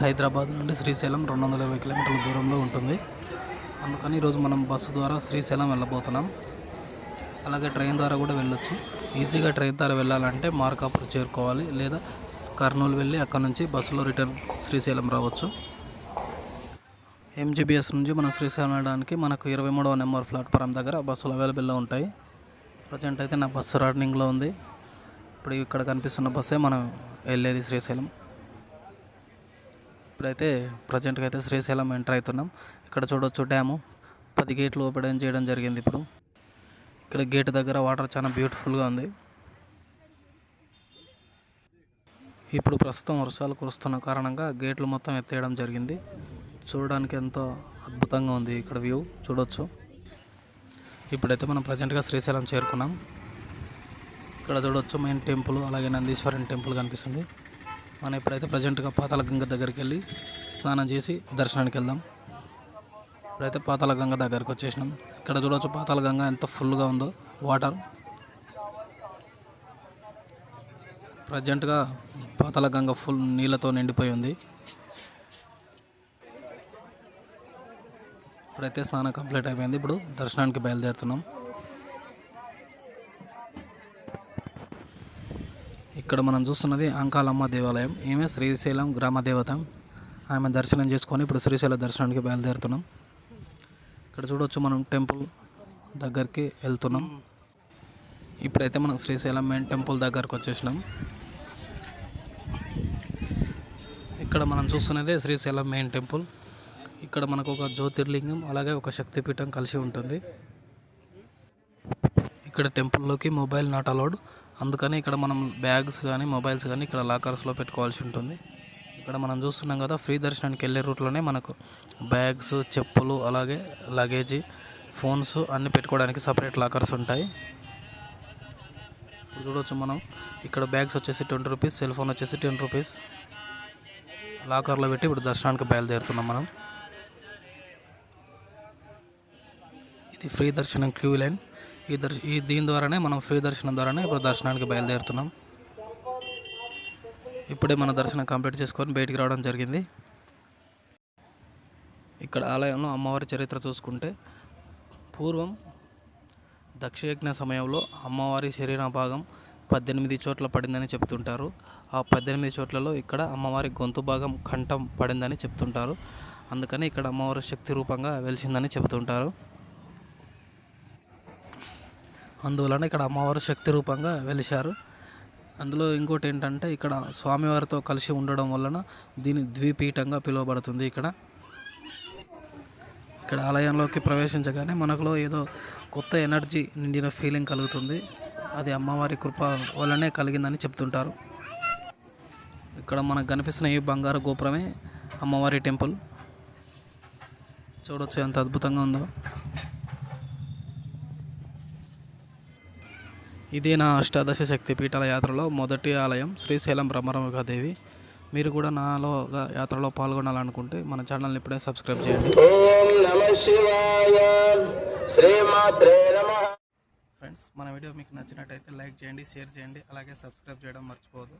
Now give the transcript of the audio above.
హైదరాబాద్ నుండి శ్రీశైలం 220 కిలోమీటర్ల దూరంలో ఉంటుంది. అందుకని ఈరోజు మనం బస్సు ద్వారా శ్రీశైలం వెళ్ళబోతున్నాం. అలాగే ట్రైన్ ద్వారా కూడా వెళ్ళొచ్చు. ఈజీగా ట్రైన్ ద్వారా వెళ్ళాలంటే మార్కాపూర్ చేరుకోవాలి, లేదా కర్నూలు వెళ్ళి అక్కడ నుంచి బస్సులో రిటర్న్ శ్రీశైలం రావచ్చు. ఎంజీబీఎస్ నుంచి మనం శ్రీశైలం వెళ్ళడానికి మనకు 23వ నెంబర్ ప్లాట్ఫారం దగ్గర బస్సులు అవైలబుల్లో ఉంటాయి. ప్రజెంట్ అయితే నా బస్సు రన్నింగ్లో ఉంది. ఇప్పుడు ఇక్కడ కనిపిస్తున్న బస్సే మనం వెళ్ళేది శ్రీశైలం. ఇప్పుడైతే ప్రజెంట్గా అయితే శ్రీశైలం ఎంటర్ అవుతున్నాం. ఇక్కడ చూడొచ్చు డ్యాము 10 గేట్లు ఓపెన్ చేయడం జరిగింది. ఇప్పుడు ఇక్కడ గేట్ దగ్గర వాటర్ చాలా బ్యూటిఫుల్గా ఉంది. ఇప్పుడు ప్రస్తుతం వర్షాలు కురుస్తున్న కారణంగా గేట్లు మొత్తం ఎత్తేయడం జరిగింది. చూడడానికి ఎంతో అద్భుతంగా ఉంది. ఇక్కడ వ్యూ చూడొచ్చు. ఇప్పుడైతే మనం ప్రజెంట్గా శ్రీశైలం చేరుకున్నాం. ఇక్కడ చూడొచ్చు మెయిన్ టెంపుల్, అలాగే నందీశ్వరుని టెంపుల్ కనిపిస్తుంది. మనం ఇప్పుడైతే ప్రజెంట్గా పాతాళగంగ దగ్గరికి వెళ్ళి స్నానం చేసి దర్శనానికి వెళ్దాం. ఇప్పుడైతే పాతాళగంగ దగ్గరికి వచ్చేసినాం. ఇక్కడ చూడవచ్చు పాతాళగంగ ఎంత ఫుల్గా ఉందో వాటర్. ప్రజెంట్గా పాతాళగంగ ఫుల్ నీళ్ళతో నిండిపోయి ఉంది. ఇప్పుడైతే స్నానం కంప్లీట్ అయిపోయింది. ఇప్పుడు దర్శనానికి బయలుదేరుతున్నాం. ఇక్కడ మనం చూస్తున్నది అంకాలమ్మ దేవాలయం. ఈమె శ్రీశైలం గ్రామ దేవత. ఆమె దర్శనం చేసుకొని ఇప్పుడు శ్రీశైలం దర్శనానికి బయలుదేరుతున్నాం. ఇక్కడ చూడవచ్చు మనం టెంపుల్ దగ్గరికి వెళ్తున్నాం. ఇప్పుడైతే మనం శ్రీశైలం మెయిన్ టెంపుల్ దగ్గరకు వచ్చేసినాం. ఇక్కడ మనం చూస్తున్నదే శ్రీశైలం మెయిన్ టెంపుల్. ఇక్కడ మనకు ఒక జ్యోతిర్లింగం, అలాగే ఒక శక్తిపీఠం కలిసి ఉంటుంది. ఇక్కడ టెంపుల్లోకి మొబైల్ నాట్ అలౌడ్. అందుకని ఇక్కడ మనం బ్యాగ్స్ కానీ మొబైల్స్ కానీ ఇక్కడ లాకర్స్లో పెట్టుకోవాల్సి ఉంటుంది. ఇక్కడ మనం చూస్తున్నాం కదా, ఫ్రీ దర్శనానికి వెళ్ళే రూట్లోనే మనకు బ్యాగ్స్, చెప్పులు, అలాగే లగేజీ, ఫోన్స్ అన్నీ పెట్టుకోవడానికి సపరేట్ లాకర్స్ ఉంటాయి. ఇప్పుడు చూడవచ్చు మనం ఇక్కడ బ్యాగ్స్ వచ్చేసి 20 రూపీస్, సెల్ ఫోన్ వచ్చేసి 10 రూపీస్ లాకర్లో పెట్టి ఇప్పుడు దర్శనానికి బయలుదేరుతున్నాం మనం. ఇది ఫ్రీ దర్శనం క్యూ లైన్. దీని ద్వారానే మనం ఫ్రీ దర్శనం ద్వారానే ఇప్పుడు దర్శనానికి బయలుదేరుతున్నాం. ఇప్పుడే మన దర్శనం కంప్లీట్ చేసుకొని బయటికి రావడం జరిగింది. ఇక్కడ ఆలయంలో అమ్మవారి చరిత్ర చూసుకుంటే, పూర్వం దక్షయజ్ఞ సమయంలో అమ్మవారి శరీర భాగం 18 చోట్ల పడిందని చెప్తుంటారు. ఆ 18 చోట్లలో ఇక్కడ అమ్మవారి గొంతు భాగం కంఠం పడిందని చెప్తుంటారు. అందుకని ఇక్కడ అమ్మవారి శక్తి రూపంగా వెలిసిందని చెప్తుంటారు. అందువలన ఇక్కడ అమ్మవారు శక్తి రూపంగా వెలిశారు. అందులో ఇంకోటి ఏంటంటే, ఇక్కడ స్వామివారితో కలిసి ఉండడం వలన దీని ద్విపీఠంగా పిలువబడుతుంది. ఇక్కడ ఆలయంలోకి ప్రవేశించగానే మనకులో ఏదో కొత్త ఎనర్జీ నిండిన ఫీలింగ్ కలుగుతుంది. అది అమ్మవారి కృప వల్లనే కలిగిందని చెప్తుంటారు. ఇక్కడ మనకు కనిపిస్తున్న ఈ బంగారు గోపురమే అమ్మవారి టెంపుల్. చూడొచ్చు ఎంత అద్భుతంగా ఉందో. ఇది నా అష్టాదశ శక్తి పీఠాల యాత్రలో మొదటి ఆలయం శ్రీశైలం బ్రహ్మరాంబికాదేవి. మీరు కూడా నాలో యాత్రలో పాల్గొనాలనుకుంటే మన ఛానల్ని ఇప్పుడే సబ్స్క్రైబ్ చేయండి. ఫ్రెండ్స్, మన వీడియో మీకు నచ్చినట్టయితే లైక్ చేయండి, షేర్ చేయండి, అలాగే సబ్స్క్రైబ్ చేయడం మర్చిపోవద్దు.